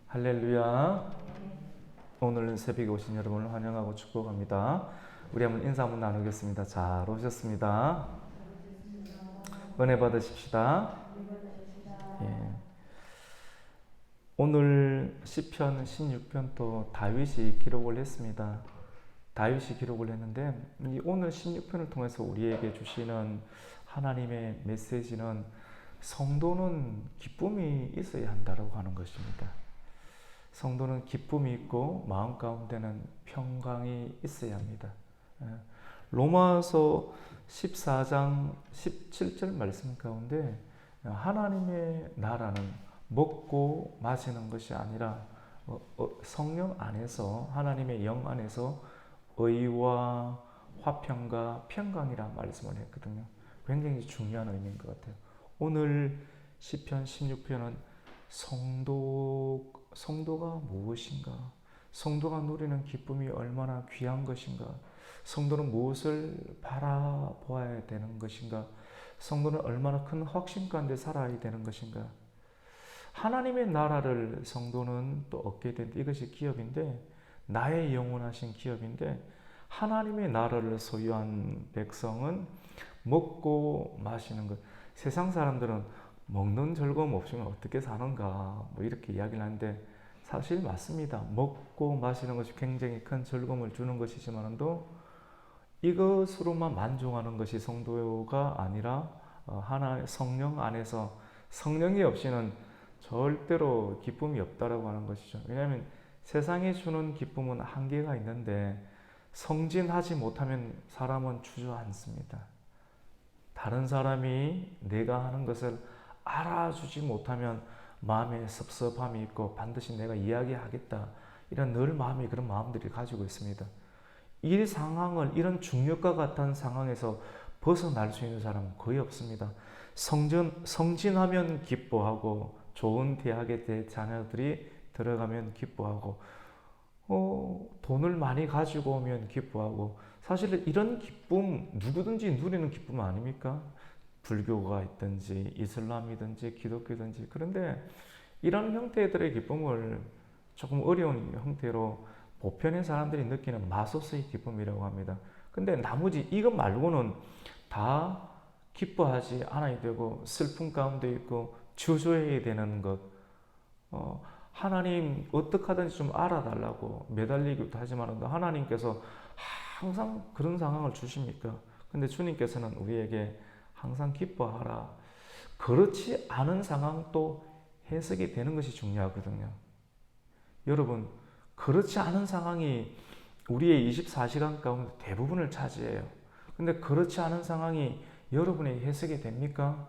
할렐루야. 오늘 새벽에 오신 여러분을 환영하고 축복합니다. 우리 한번 인사 한번 나누겠습니다. 잘 오셨습니다. 은혜 받으십시다. 예. 오늘 시편 16편 또 다윗이 기록을 했습니다. 다윗이 기록을 했는데 오늘 16편을 통해서 우리에게 주시는 하나님의 메시지는 성도는 기쁨이 있어야 한다고 하는 것입니다. 성도는 기쁨이 있고 마음 가운데는 평강이 있어야 합니다. 로마서 14장 17절 말씀 가운데 하나님의 나라는 먹고 마시는 것이 아니라 성령 안에서, 하나님의 영 안에서 의와 화평과 평강이라 말씀을 했거든요. 굉장히 중요한 의미인 것 같아요. 오늘 시편 16편은 성도가 무엇인가? 성도가 누리는 기쁨이 얼마나 귀한 것인가? 성도는 무엇을 바라보아야 되는 것인가? 성도는 얼마나 큰 확신 가운데 살아야 되는 것인가? 하나님의 나라를 성도는 또 얻게 된다. 이것이 기업인데, 나의 영원하신 기업인데, 하나님의 나라를 소유한 백성은 먹고 마시는 것. 세상 사람들은 먹는 즐거움 없으면 어떻게 사는가 이렇게 이야기를 하는데 사실 맞습니다. 먹고 마시는 것이 굉장히 큰 즐거움을 주는 것이지만도 이것으로만 만족하는 것이 성도가 아니라 하나의 성령 안에서 성령이 없이는 절대로 기쁨이 없다라고 하는 것이죠. 왜냐하면 세상이 주는 기쁨은 한계가 있는데 성진하지 못하면 사람은 주저앉습니다. 다른 사람이 내가 하는 것을 알아주지 못하면 마음에 섭섭함이 있고 반드시 내가 이야기하겠다 이런 늘 마음이 그런 마음들이 가지고 있습니다. 이 상황을, 이런 중력과 같은 상황에서 벗어날 수 있는 사람은 거의 없습니다. 성진하면 기뻐하고 좋은 대학에 자녀들이 들어가면 기뻐하고 돈을 많이 가지고 오면 기뻐하고, 사실 이런 기쁨 누구든지 누리는 기쁨 아닙니까? 불교가 있든지 이슬람이든지 기독교든지. 그런데 이런 형태들의 기쁨을 조금 어려운 형태로 보편의 사람들이 느끼는 마소스의 기쁨이라고 합니다. 근데 나머지 이것 말고는 다 기뻐하지 않아야 되고 슬픔 가운데 있고 주저해야 되는 것, 하나님 어떻게 하든지 좀 알아달라고 매달리기도 하지만 하나님께서 항상 그런 상황을 주십니까? 근데 주님께서는 우리에게 항상 기뻐하라. 그렇지 않은 상황도 해석이 되는 것이 중요하거든요. 여러분, 그렇지 않은 상황이 우리의 24시간 가운데 대부분을 차지해요. 근데 그렇지 않은 상황이 여러분의 해석이 됩니까?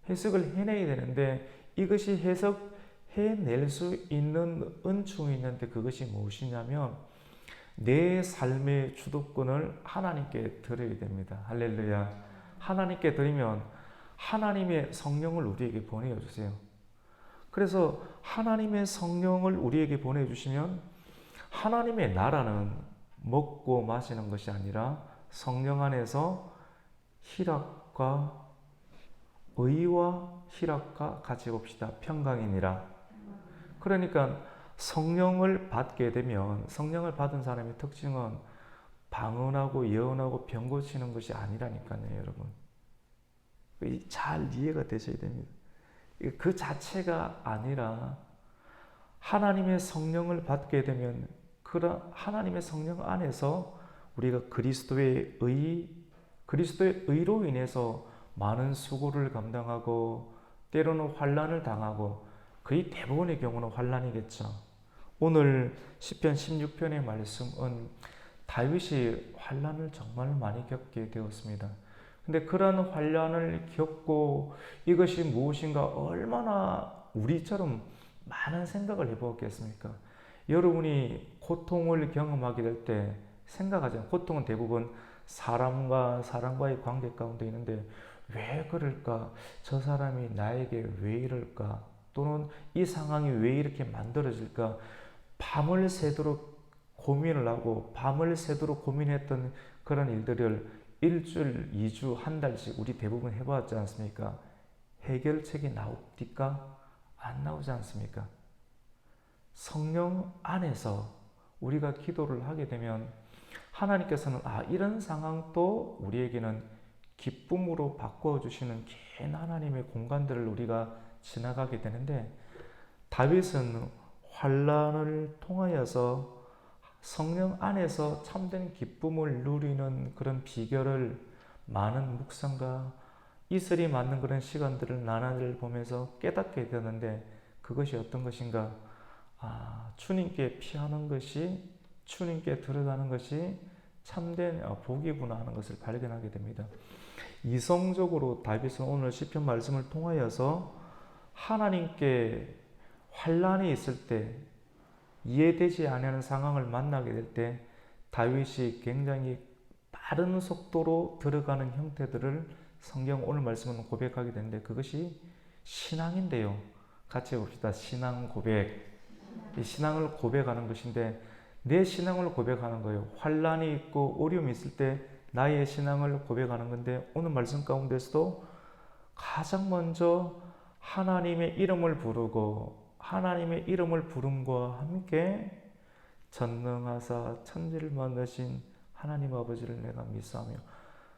해석을 해내야 되는데 이것이 해석해낼 수 있는 은총이 있는데 그것이 무엇이냐면 내 삶의 주도권을 하나님께 드려야 됩니다. 할렐루야. 하나님께 드리면 하나님의 성령을 우리에게 보내주세요. 그래서 하나님의 성령을 우리에게 보내주시면 하나님의 나라는 먹고 마시는 것이 아니라 성령 안에서 희락과 의와 희락과 같이 봅시다. 평강이니라. 그러니까 성령을 받게 되면, 성령을 받은 사람의 특징은 방언하고 예언하고 병 고치는 것이 아니라니까요, 여러분. 잘 이해가 되셔야 됩니다. 그 자체가 아니라 하나님의 성령을 받게 되면 그런 하나님의 성령 안에서 우리가 그리스도의 의로 인해서 많은 수고를 감당하고 때로는 환난을 당하고, 거의 대부분의 경우는 환난이겠죠. 오늘 시편 16편의 말씀은 다윗이 환난을 정말 많이 겪게 되었습니다. 근데 그런 환난을 겪고 이것이 무엇인가 얼마나 우리처럼 많은 생각을 해보았겠습니까? 여러분이 고통을 경험하게 될 때 생각하잖아요. 고통은 대부분 사람과의 관계 가운데 있는데 왜 그럴까? 저 사람이 나에게 왜 이럴까? 또는 이 상황이 왜 이렇게 만들어질까? 밤을 새도록 고민을 하고 밤을 새도록 고민했던 그런 일들을 일주일, 2주, 한 달씩 우리 대부분 해봤지 않습니까? 해결책이 나옵니까? 안 나오지 않습니까? 성령 안에서 우리가 기도를 하게 되면 하나님께서는 이런 상황도 우리에게는 기쁨으로 바꾸어 주시는 긴 하나님의 공간들을 우리가 지나가게 되는데, 다윗은 환난을 통하여서 성령 안에서 참된 기쁨을 누리는 그런 비결을 많은 묵상과 이슬이 맞는 그런 시간들을 나날을 보면서 깨닫게 되는데, 그것이 어떤 것인가? 주님께 피하는 것이, 주님께 들어가는 것이 참된 복이구나 하는 것을 발견하게 됩니다. 이성적으로 다윗은 오늘 시편 말씀을 통하여서 하나님께 환난이 있을 때, 이해되지 않는 상황을 만나게 될 때 다윗이 굉장히 빠른 속도로 들어가는 형태들을 성경 오늘 말씀은 고백하게 되는데, 그것이 신앙인데요. 같이 봅시다. 신앙 고백. 이 신앙을 고백하는 것인데, 내 신앙을 고백하는 거예요. 환난이 있고 어려움이 있을 때 나의 신앙을 고백하는 건데, 오늘 말씀 가운데서도 가장 먼저 하나님의 이름을 부르고, 하나님의 이름을 부름과 함께 전능하사 천지를 만드신 하나님 아버지를 내가 믿사오며,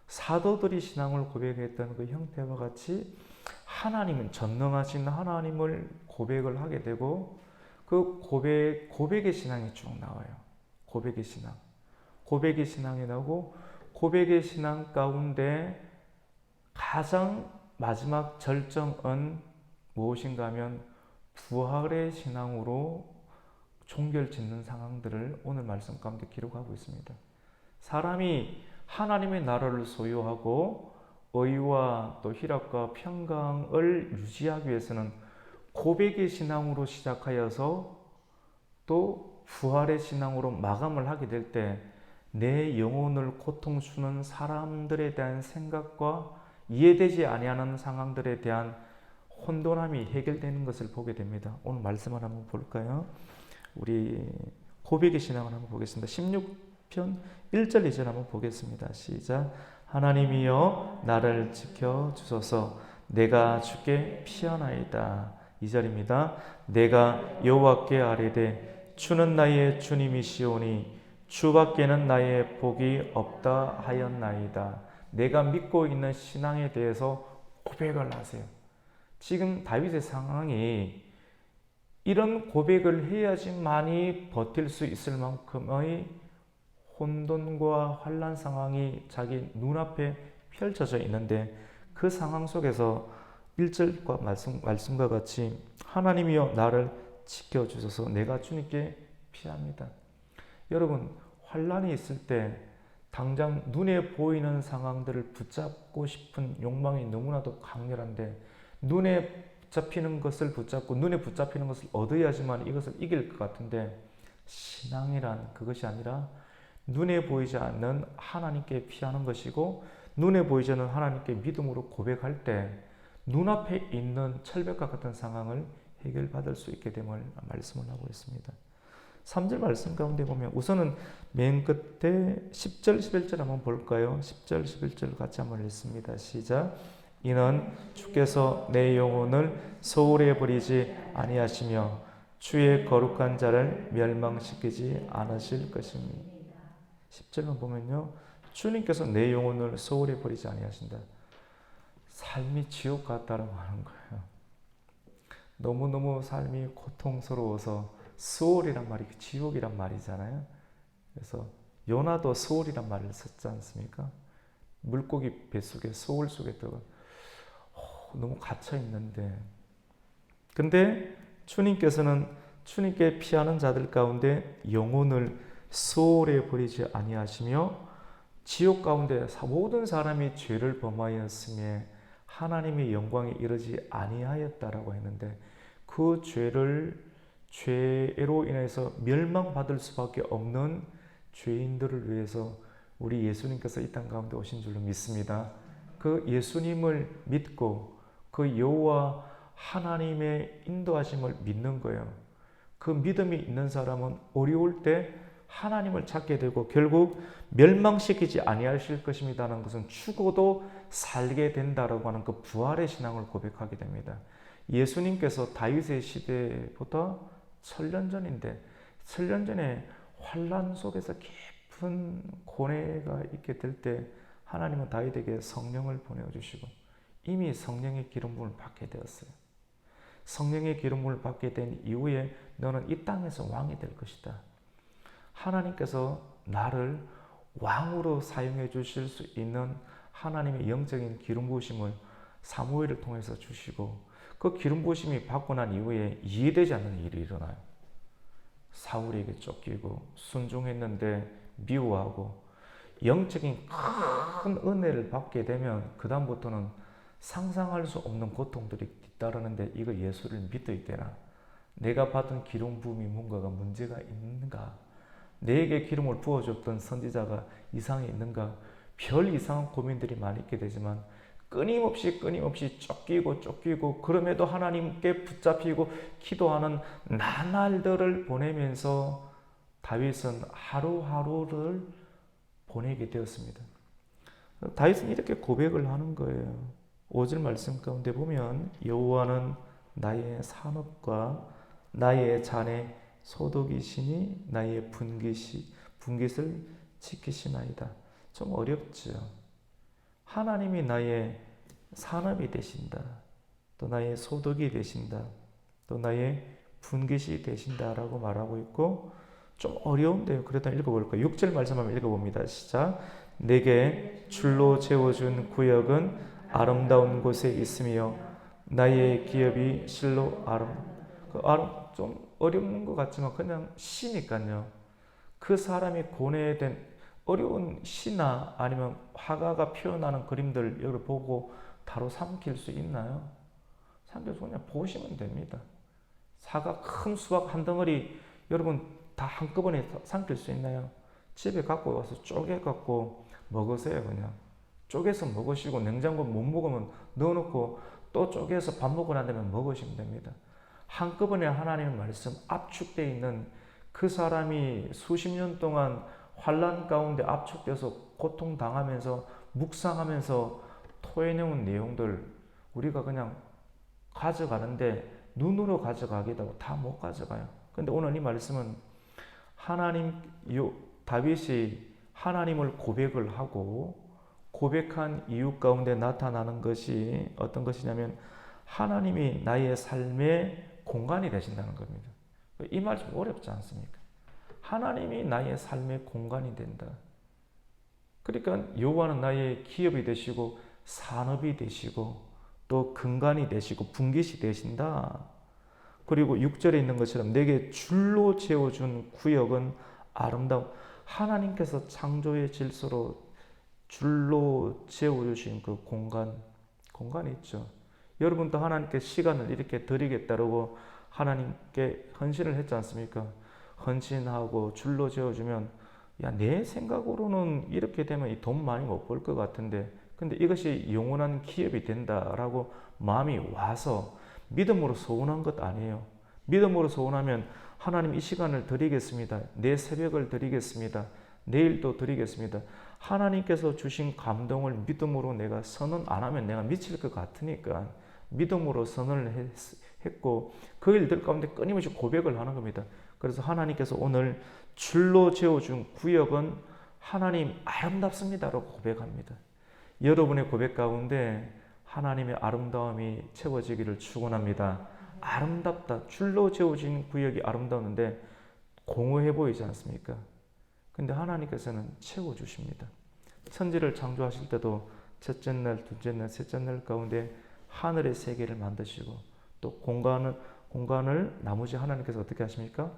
사도들이 신앙을 고백했던 그 형태와 같이 하나님은 전능하신 하나님을 고백을 하게 되고, 그 고백의 신앙이 쭉 나와요. 고백의 신앙이 나오고, 고백의 신앙 가운데 가장 마지막 절정은 무엇인가 하면 부활의 신앙으로 종결 짓는 상황들을 오늘 말씀 가운데 기록하고 있습니다. 사람이 하나님의 나라를 소유하고 의와 또 희락과 평강을 유지하기 위해서는 고백의 신앙으로 시작하여서 또 부활의 신앙으로 마감을 하게 될 때, 내 영혼을 고통 주는 사람들에 대한 생각과 이해되지 아니하는 상황들에 대한 혼돈함이 해결되는 것을 보게 됩니다. 오늘 말씀을 한번 볼까요? 우리 고백의 신앙을 한번 보겠습니다. 16편 1절 2절 한번 보겠습니다. 시작. 하나님이여 나를 지켜 주소서. 내가 주께 피하나이다. 2절입니다. 내가 여호와께 아뢰되 주는 나의 주님이시오니 주밖에는 나의 복이 없다 하였나이다. 내가 믿고 있는 신앙에 대해서 고백을 하세요. 지금 다윗의 상황이 이런 고백을 해야지만이 버틸 수 있을 만큼의 혼돈과 환난 상황이 자기 눈앞에 펼쳐져 있는데, 그 상황 속에서 1절과 말씀과 같이 하나님이여 나를 지켜주소서. 내가 주님께 피합니다. 여러분, 환난이 있을 때 당장 눈에 보이는 상황들을 붙잡고 싶은 욕망이 너무나도 강렬한데, 눈에 잡히는 것을 붙잡고 눈에 붙잡히는 것을 얻어야지만 이것을 이길 것 같은데, 신앙이란 그것이 아니라 눈에 보이지 않는 하나님께 피하는 것이고, 눈에 보이지 않는 하나님께 믿음으로 고백할 때 눈앞에 있는 철벽과 같은 상황을 해결받을 수 있게 됨을 말씀을 하고 있습니다. 3절 말씀 가운데 보면 우선은 맨 끝에 10절 11절 한번 볼까요? 10절 11절 같이 한번 읽습니다. 시작. 이는 주께서 내 영혼을 소홀히 버리지 아니하시며 주의 거룩한 자를 멸망시키지 않으실 것입니다. 10절만 보면요, 주님께서 내 영혼을 소홀히 버리지 아니하신다. 삶이 지옥 같다라고 하는 거예요. 너무너무 삶이 고통스러워서 소홀이란 말이 지옥이란 말이잖아요. 그래서 요나도 소홀이란 말을 썼지 않습니까? 물고기 뱃속에, 소홀 속에 들어가 너무 갇혀 있는데, 근데 주님께서는 주님께 피하는 자들 가운데 영혼을 소홀히 버리지 아니하시며 지옥 가운데 모든 사람이 죄를 범하였음에 하나님의 영광에 이르지 아니하였다라고 했는데, 그 죄로 인해서 멸망받을 수밖에 없는 죄인들을 위해서 우리 예수님께서 이 땅 가운데 오신 줄로 믿습니다. 그 예수님을 믿고 그 여호와 하나님의 인도하심을 믿는 거예요. 그 믿음이 있는 사람은 어려울 때 하나님을 찾게 되고 결국 멸망시키지 아니하실 것입니다라는 것은 죽어도 살게 된다라고 하는 그 부활의 신앙을 고백하게 됩니다. 예수님께서 다윗의 시대보다 천년 전인데 천년 전에 환란 속에서 깊은 고뇌가 있게 될 때 하나님은 다윗에게 성령을 보내주시고 이미 성령의 기름 부음을 받게 되었어요. 성령의 기름 부음을 받게 된 이후에 너는 이 땅에서 왕이 될 것이다. 하나님께서 나를 왕으로 사용해 주실 수 있는 하나님의 영적인 기름 부으심을 사무엘을 통해서 주시고 그 기름 부으심이 받고 난 이후에 이해되지 않는 일이 일어나요. 사울에게 쫓기고 순종했는데 미워하고 영적인 큰 은혜를 받게 되면 그 다음부터는 상상할 수 없는 고통들이 뒤따르는데 이거 예수를 믿어야 되나? 내가 받은 기름 부음이 뭔가가 문제가 있는가? 내게 기름을 부어줬던 선지자가 이상이 있는가? 별 이상한 고민들이 많이 있게 되지만 끊임없이 쫓기고 그럼에도 하나님께 붙잡히고 기도하는 나날들을 보내면서 다윗은 하루하루를 보내게 되었습니다. 다윗은 이렇게 고백을 하는 거예요. 5절 말씀 가운데 보면 여호와는 나의 산업과 나의 잔의 소독이시니 나의 분깃을 지키시나이다. 좀 어렵죠. 하나님이 나의 산업이 되신다. 또 나의 소독이 되신다. 또 나의 분깃이 되신다라고 말하고 있고 좀 어려운데요. 그래도 읽어볼까요? 6절 말씀 한번 읽어봅니다. 시작. 내게 줄로 재워준 구역은 아름다운 곳에 있으며 나의 기업이 실로 좀 어려운 것 같지만 그냥 시니까요. 그 사람이 고뇌된 어려운 시나 아니면 화가가 표현하는 그림들 여러분 보고 바로 삼킬 수 있나요? 삼켜서 그냥 보시면 됩니다. 사과 큰 수박 한 덩어리 여러분 다 한꺼번에 삼킬 수 있나요? 집에 갖고 와서 쪼개갖고 먹으세요. 그냥 쪼개서 먹으시고 냉장고 못 먹으면 넣어놓고 또 쪼개서 밥 먹고 난 다음에 먹으시면 됩니다. 한꺼번에 하나님의 말씀 압축되어 있는 그 사람이 수십 년 동안 환란 가운데 압축돼서 고통당하면서 묵상하면서 토해내온 내용들 우리가 그냥 가져가는데 눈으로 가져가기도 하고 다 못 가져가요. 근데 오늘 이 말씀은 다윗이 하나님을 고백을 하고 고백한 이유 가운데 나타나는 것이 어떤 것이냐면 하나님이 나의 삶의 공간이 되신다는 겁니다. 이 말 좀 어렵지 않습니까? 하나님이 나의 삶의 공간이 된다. 그러니까 여호와는 나의 기업이 되시고 산업이 되시고 또 근간이 되시고 분깃이 되신다. 그리고 6절에 있는 것처럼 내게 줄로 재워준 구역은 아름다운 하나님께서 창조의 질서로 줄로 재워주신 그 공간이 있죠. 여러분도 하나님께 시간을 이렇게 드리겠다고 하나님께 헌신을 했지 않습니까? 헌신하고 줄로 재워주면 내 생각으로는 이렇게 되면 이 돈 많이 못 벌 것 같은데 근데 이것이 영원한 기업이 된다라고 마음이 와서 믿음으로 소원한 것 아니에요. 믿음으로 소원하면 하나님 이 시간을 드리겠습니다. 내 새벽을 드리겠습니다. 내일도 드리겠습니다. 하나님께서 주신 감동을 믿음으로 내가 선언 안 하면 내가 미칠 것 같으니까 믿음으로 선언을 했고 그 일들 가운데 끊임없이 고백을 하는 겁니다. 그래서 하나님께서 오늘 줄로 재워준 구역은 하나님 아름답습니다라고 고백합니다. 여러분의 고백 가운데 하나님의 아름다움이 채워지기를 축원합니다. 아름답다. 줄로 재워진 구역이 아름다운데 공허해 보이지 않습니까? 근데 하나님께서는 채워주십니다. 천지를 창조하실 때도 첫째 날, 둘째 날, 셋째 날 가운데 하늘의 세계를 만드시고 또 공간을 나머지 하나님께서 어떻게 하십니까?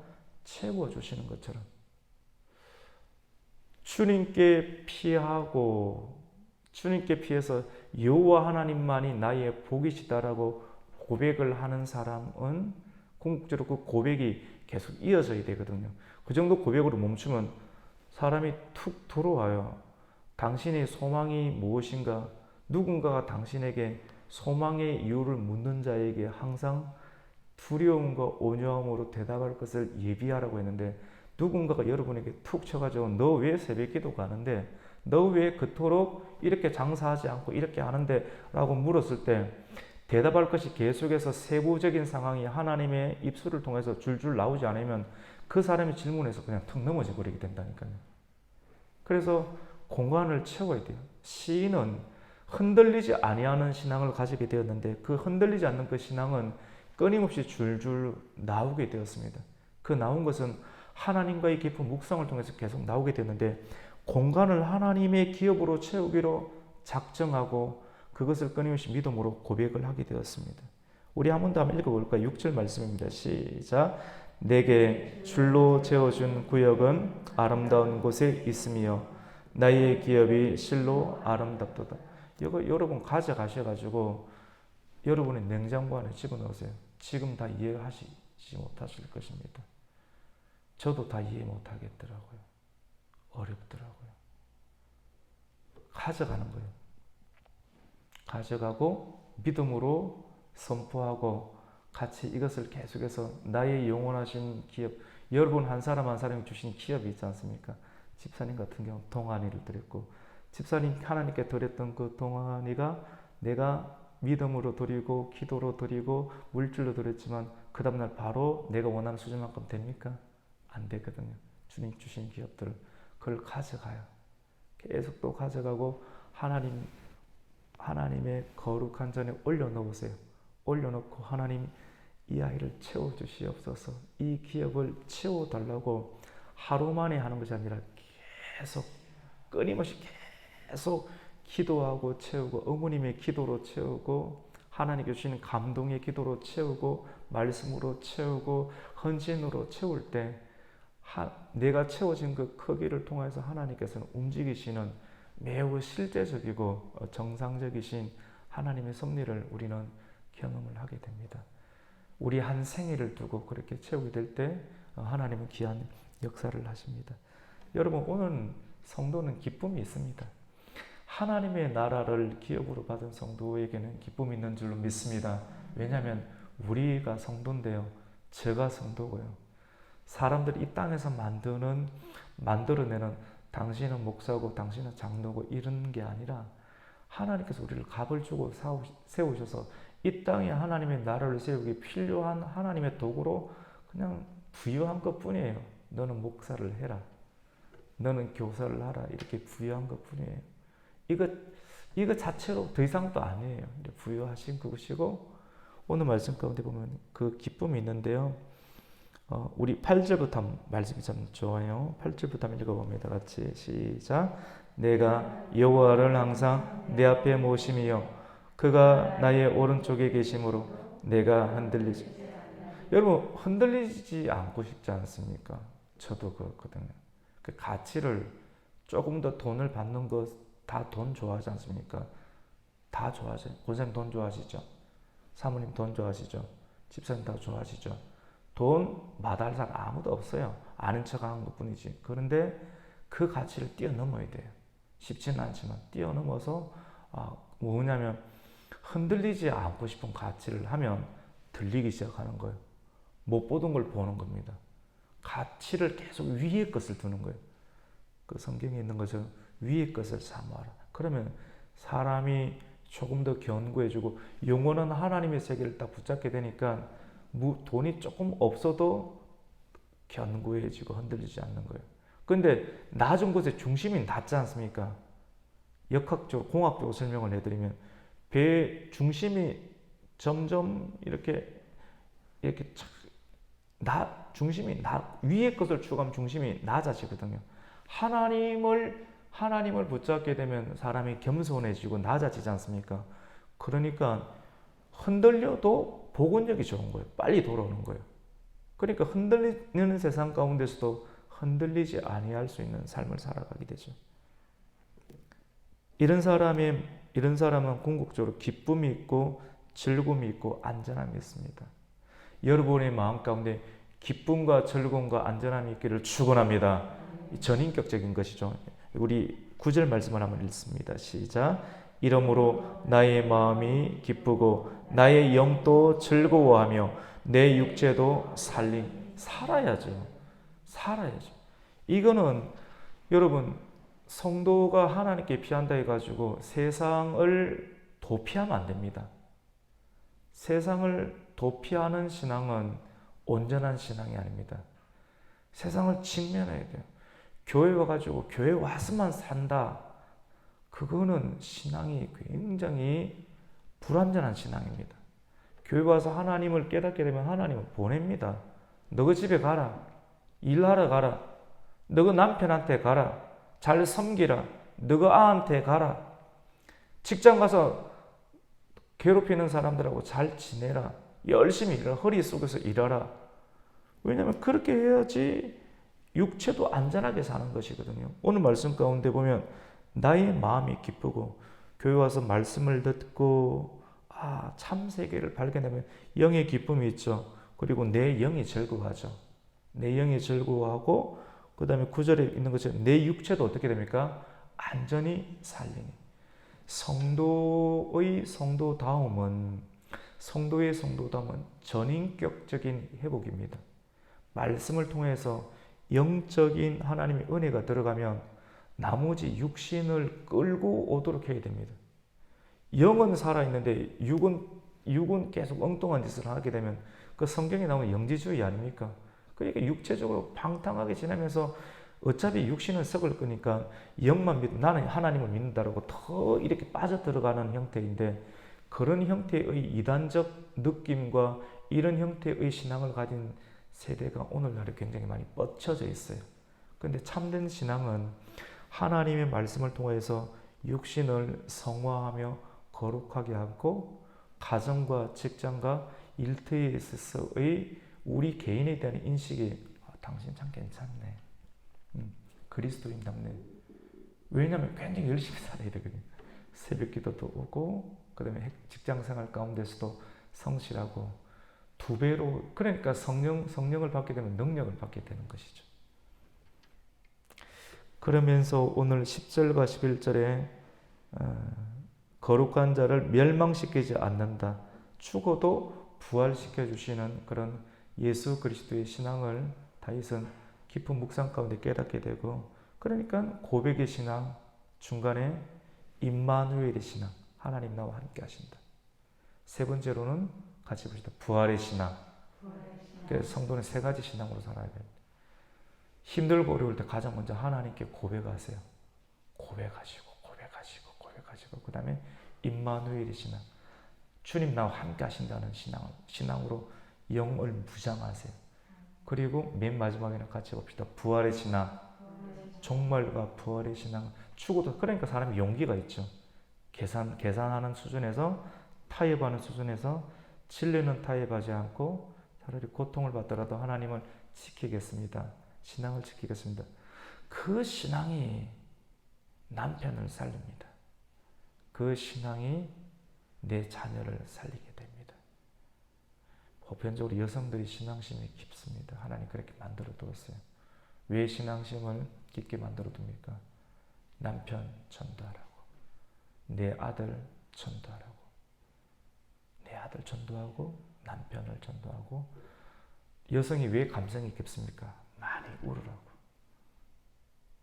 채워주시는 것처럼 주님께 피해서 여호와 하나님만이 나의 복이시다라고 고백을 하는 사람은 궁극적으로 그 고백이 계속 이어져야 되거든요. 그 정도 고백으로 멈추면 사람이 툭 들어와요. 당신의 소망이 무엇인가? 누군가가 당신에게 소망의 이유를 묻는 자에게 항상 두려움과 온유함으로 대답할 것을 예비하라고 했는데 누군가가 여러분에게 툭 쳐가지고 너 왜 새벽 기도 가는데? 너 왜 그토록 이렇게 장사하지 않고 이렇게 하는데? 라고 물었을 때 대답할 것이 계속해서 세부적인 상황이 하나님의 입술을 통해서 줄줄 나오지 않으면 그 사람이 질문해서 그냥 턱 넘어져 버리게 된다니까요. 그래서 공간을 채워야 돼요. 시인은 흔들리지 아니하는 신앙을 가지게 되었는데 그 흔들리지 않는 그 신앙은 끊임없이 줄줄 나오게 되었습니다. 그 나온 것은 하나님과의 깊은 묵상을 통해서 계속 나오게 되는데 공간을 하나님의 기업으로 채우기로 작정하고 그것을 끊임없이 믿음으로 고백을 하게 되었습니다. 우리 한 번 더 한번 읽어볼까요? 6절 말씀입니다. 시작. 내게 줄로 재어준 구역은 아름다운 곳에 있으며 나의 기업이 실로 아름답도다. 이거 여러분 가져가셔가지고 여러분의 냉장고 안에 집어넣으세요. 지금 다 이해하시지 못하실 것입니다. 저도 다 이해 못하겠더라고요. 어렵더라고요. 가져가는 거예요. 가져가고 믿음으로 선포하고 같이 이것을 계속해서 나의 영원하신 기업, 여러분 한 사람 한 사람이 주신 기업이 있지 않습니까? 집사님 같은 경우 동안이를 드렸고 집사님 하나님께 드렸던 그 동안이가 내가 믿음으로 드리고 기도로 드리고 물질로 드렸지만 그 다음날 바로 내가 원하는 수준만큼 됩니까? 안 되거든요. 주님 주신 기업들을 그걸 가져가요. 계속 또 가져가고 하나님의 거룩한 전에 올려놓으세요. 올려놓고 하나님 이 아이를 채워주시옵소서. 이 기업을 채워달라고 하루 만에 하는 것이 아니라 계속 끊임없이 계속 기도하고 채우고 어머님의 기도로 채우고 하나님께 주시는 감동의 기도로 채우고 말씀으로 채우고 헌신으로 채울 때 내가 채워진 그 크기를 통해서 하나님께서는 움직이시는 매우 실제적이고 정상적이신 하나님의 섭리를 우리는 경험을 하게 됩니다. 우리 한 생일을 두고 그렇게 채우게 될 때 하나님은 귀한 역사를 하십니다. 여러분 오늘 성도는 기쁨이 있습니다. 하나님의 나라를 기업으로 받은 성도에게는 기쁨이 있는 줄로 믿습니다. 왜냐하면 우리가 성도인데요. 제가 성도고요. 사람들이 이 땅에서 만들어내는 당신은 목사고 당신은 장로고 이런 게 아니라 하나님께서 우리를 값을 주고 세우셔서 이 땅에 하나님의 나라를 세우기 필요한 하나님의 도구로 그냥 부여한 것뿐이에요. 너는 목사를 해라. 너는 교사를 하라. 이렇게 부여한 것뿐이에요. 이거 자체로 더 이상 또 아니에요. 부여하신 그것이고 오늘 말씀 가운데 보면 그 기쁨이 있는데요. 우리 8절부터 말씀이 참 좋아요. 8절부터 한번 읽어봅니다. 같이 시작. 내가 여호와를 항상 내 앞에 모심이요 그가 나의 오른쪽에 계심으로 내가 흔들리지. 여러분 흔들리지 않고 싶지 않습니까? 저도 그렇거든요. 그 가치를 조금 더 돈을 받는 것 다 돈 좋아하지 않습니까? 다 좋아하죠. 권사님 돈 좋아하시죠? 사모님 돈 좋아하시죠? 집사님 다 좋아하시죠? 돈 마다할 사람 아무도 없어요. 아는 척하는 것뿐이지. 그런데 그 가치를 뛰어넘어야 돼요. 쉽지는 않지만 뛰어넘어서 뭐냐면 흔들리지 않고 싶은 가치를 하면 들리기 시작하는 거예요. 못 보던 걸 보는 겁니다. 가치를 계속 위의 것을 두는 거예요. 그 성경에 있는 것처럼 위의 것을 사모하라. 그러면 사람이 조금 더 견고해지고 영원한 하나님의 세계를 딱 붙잡게 되니까 돈이 조금 없어도 견고해지고 흔들리지 않는 거예요. 그런데 낮은 곳에 중심이 낮지 않습니까? 역학적으로 공학적으로 설명을 해드리면 배의 중심이 점점 이렇게 중심이 위의 것을 추구하면 중심이 낮아지거든요. 하나님을 붙잡게 되면 사람이 겸손해지고 낮아지지 않습니까? 그러니까 흔들려도 복원력이 좋은 거예요. 빨리 돌아오는 거예요. 그러니까 흔들리는 세상 가운데서도 흔들리지 아니할 수 있는 삶을 살아가게 되죠. 이런 사람은 궁극적으로 기쁨이 있고 즐거움이 있고 안전함이 있습니다. 여러분의 마음 가운데 기쁨과 즐거움과 안전함이 있기를 축원합니다. 전인격적인 것이죠. 우리 9절 말씀을 한번 읽습니다. 시작. 이러므로 나의 마음이 기쁘고 나의 영도 즐거워하며 내 육체도 살아야죠. 이거는 여러분 성도가 하나님께 피한다 해가지고 세상을 도피하면 안 됩니다. 세상을 도피하는 신앙은 온전한 신앙이 아닙니다. 세상을 직면해야 돼요. 교회 와가지고 교회 와서만 산다. 그거는 신앙이 굉장히 불완전한 신앙입니다. 교회 와서 하나님을 깨닫게 되면 하나님은 보냅니다. 너가 집에 가라. 일하러 가라. 너가 남편한테 가라. 잘 섬기라. 너가 아한테 가라. 직장 가서 괴롭히는 사람들하고 잘 지내라. 열심히 일하라. 허리 쏘고서 일하라. 왜냐하면 그렇게 해야지 육체도 안전하게 사는 것이거든요. 오늘 말씀 가운데 보면 나의 마음이 기쁘고 교회 와서 말씀을 듣고 참 세계를 발견하면 영의 기쁨이 있죠. 그리고 내 영이 즐거워하죠. 내 영이 즐거워하고 그 다음에 9절에 있는 것처럼 내 육체도 어떻게 됩니까? 안전히 살리니. 성도의 성도다움은 전인격적인 회복입니다. 말씀을 통해서 영적인 하나님의 은혜가 들어가면 나머지 육신을 끌고 오도록 해야 됩니다. 영은 살아있는데 육은 계속 엉뚱한 짓을 하게 되면 그 성경에 나오는 영지주의 아닙니까? 그러니까 육체적으로 방탕하게 지내면서 어차피 육신은 썩을 거니까 영만 믿고 나는 하나님을 믿는다라고 더 이렇게 빠져들어가는 형태인데 그런 형태의 이단적 느낌과 이런 형태의 신앙을 가진 세대가 오늘날에 굉장히 많이 뻗쳐져 있어요. 그런데 참된 신앙은 하나님의 말씀을 통해서 육신을 성화하며 거룩하게 하고 가정과 직장과 일터에 있어서의 우리 개인에 대한 인식이 당신 참 괜찮네. 그리스도인답네. 왜냐하면 굉장히 열심히 살아야 되거든요. 새벽 기도도 오고 그 다음에 직장생활 가운데서도 성실하고 두 배로 그러니까 성령을 받게 되면 능력을 받게 되는 것이죠. 그러면서 오늘 10절과 11절에 거룩한 자를 멸망시키지 않는다. 죽어도 부활시켜 주시는 그런 예수 그리스도의 신앙을 다윗은 깊은 묵상 가운데 깨닫게 되고 그러니까 고백의 신앙 중간에 임마누엘의 신앙 하나님 나와 함께 하신다. 세 번째로는 같이 보시다. 부활의 신앙. 그래서 성도는 세 가지 신앙으로 살아야 됩니다. 힘들고 어려울 때 가장 먼저 하나님께 고백하세요. 고백하시고 그 다음에 임마누엘의 신앙. 주님 나와 함께 하신다는 신앙으로 영을 무장하세요. 그리고 맨 마지막에는 같이 봅시다. 부활의 신앙. 종말과 부활의 신앙. 죽어도 그러니까 사람이 용기가 있죠. 계산하는 수준에서 타협하는 수준에서 진리는 타협하지 않고 차라리 고통을 받더라도 하나님을 지키겠습니다. 신앙을 지키겠습니다. 그 신앙이 남편을 살립니다. 그 신앙이 내 자녀를 살리게 됩니다. 보편적으로 여성들이 신앙심이 깊습니다. 하나님 그렇게 만들어 두었어요. 왜 신앙심을 깊게 만들어 둡니까? 남편 전도하라고. 내 아들 전도하라고. 내 아들 전도하고 남편을 전도하고. 여성이 왜 감성이 깊습니까? 많이 울으라고.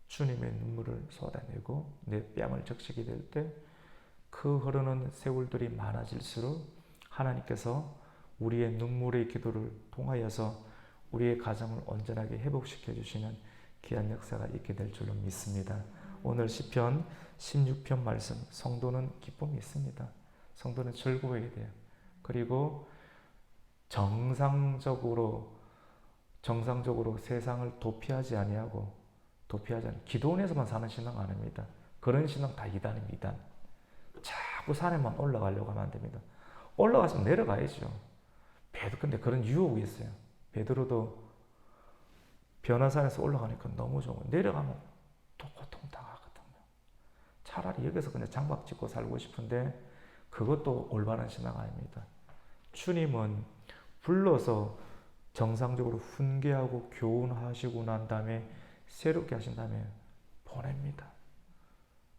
주님의 눈물을 쏟아내고 내 뺨을 적시게 될 때 그 흐르는 세월들이 많아질수록 하나님께서 우리의 눈물의 기도를 통하여서 우리의 가정을 온전하게 회복시켜 주시는 귀한 역사가 있게 될 줄로 믿습니다. 오늘 시편 16편 말씀, 성도는 기쁨이 있습니다. 성도는 즐거워야 돼요. 그리고 정상적으로 세상을 도피하지 아니하고 기도원에서만 사는 신앙 아닙니다. 그런 신앙 다 이단입니다. 자꾸 산에만 올라가려고 하면 안 됩니다. 올라가서 내려가야죠. 근데 그런 유혹이 있어요. 베드로도 변화산에서 올라가니까 너무 좋고 내려가면 또 고통당하거든요. 차라리 여기서 그냥 장박 짓고 살고 싶은데 그것도 올바른 신앙 아닙니다. 주님은 불러서 정상적으로 훈계하고 교훈하시고 난 다음에 새롭게 하신 다음에 보냅니다.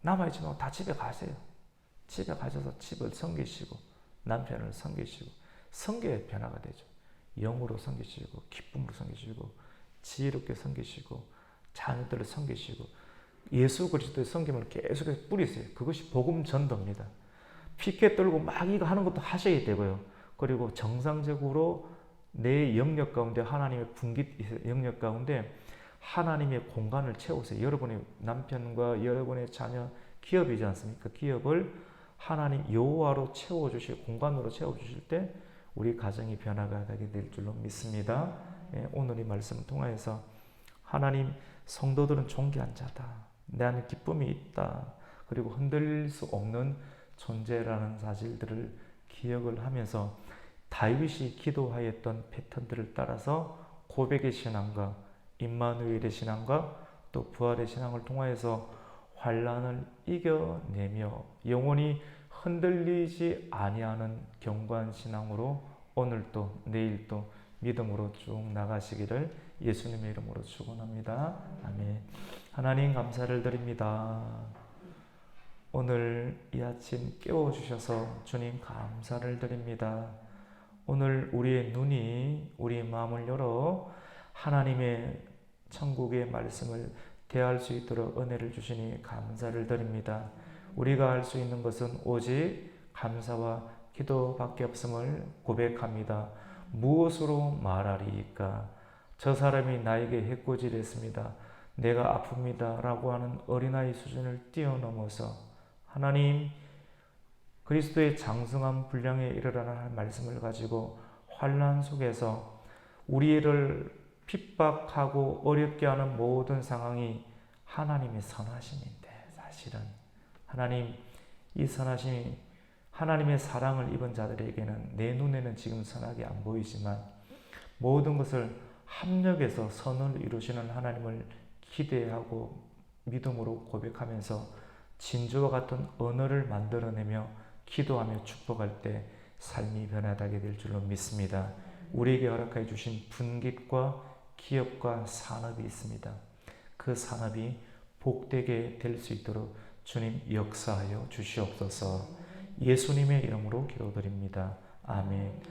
남아있지 말고 다 집에 가세요. 집에 가셔서 집을 섬기시고 남편을 섬기시고 성교의 변화가 되죠. 영으로 섬기시고 기쁨으로 섬기시고 지혜롭게 섬기시고 자녀들을 섬기시고 예수 그리스도의 섬김을 계속해서 뿌리세요. 그것이 복음 전도입니다. 피켓 들고 막 이거 하는 것도 하셔야 되고요. 그리고 정상적으로 내 영역 가운데 하나님의 분깃 영역 가운데 하나님의 공간을 채우세요. 여러분의 남편과 여러분의 자녀, 기업이지 않습니까? 기업을 하나님 여호와로 채워주실, 공간으로 채워주실 때 우리 가정이 변화가 되게 될 줄로 믿습니다. 오늘 이 말씀을 통하여서 하나님, 성도들은 존귀한 자다, 내 안에 기쁨이 있다, 그리고 흔들릴 수 없는 존재라는 사실들을 기억을 하면서 다윗이 기도하였던 패턴들을 따라서 고백의 신앙과 임마누엘의 신앙과 또 부활의 신앙을 통하여서 환난을 이겨내며 영원히 흔들리지 아니하는 견고한 신앙으로 오늘도 내일도 믿음으로 쭉 나가시기를 예수님의 이름으로 축원합니다. 아멘. 하나님 감사를 드립니다. 오늘 이 아침 깨워주셔서 주님 감사를 드립니다. 오늘 우리의 눈이, 우리의 마음을 열어 하나님의 천국의 말씀을 대할 수 있도록 은혜를 주시니 감사를 드립니다. 우리가 할 수 있는 것은 오직 감사와 기도밖에 없음을 고백합니다. 무엇으로 말하리이까? 저 사람이 나에게 해코지했습니다. 내가 아픕니다 라고 하는 어린아이 수준을 뛰어넘어서 하나님, 그리스도의 장성한 분량에 이르라는 말씀을 가지고 환난 속에서 우리를 핍박하고 어렵게 하는 모든 상황이 하나님의 선하심인데, 사실은 하나님, 이 선하심이 하나님의 사랑을 입은 자들에게는 내 눈에는 지금 선하게 안 보이지만 모든 것을 합력해서 선을 이루시는 하나님을 기대하고 믿음으로 고백하면서 진주와 같은 언어를 만들어내며 기도하며 축복할 때 삶이 변화되게 될 줄로 믿습니다. 우리에게 허락해 주신 분깃과 기업과 산업이 있습니다. 그 산업이 복되게 될 수 있도록 주님 역사하여 주시옵소서. 예수님의 이름으로 기도드립니다. 아멘.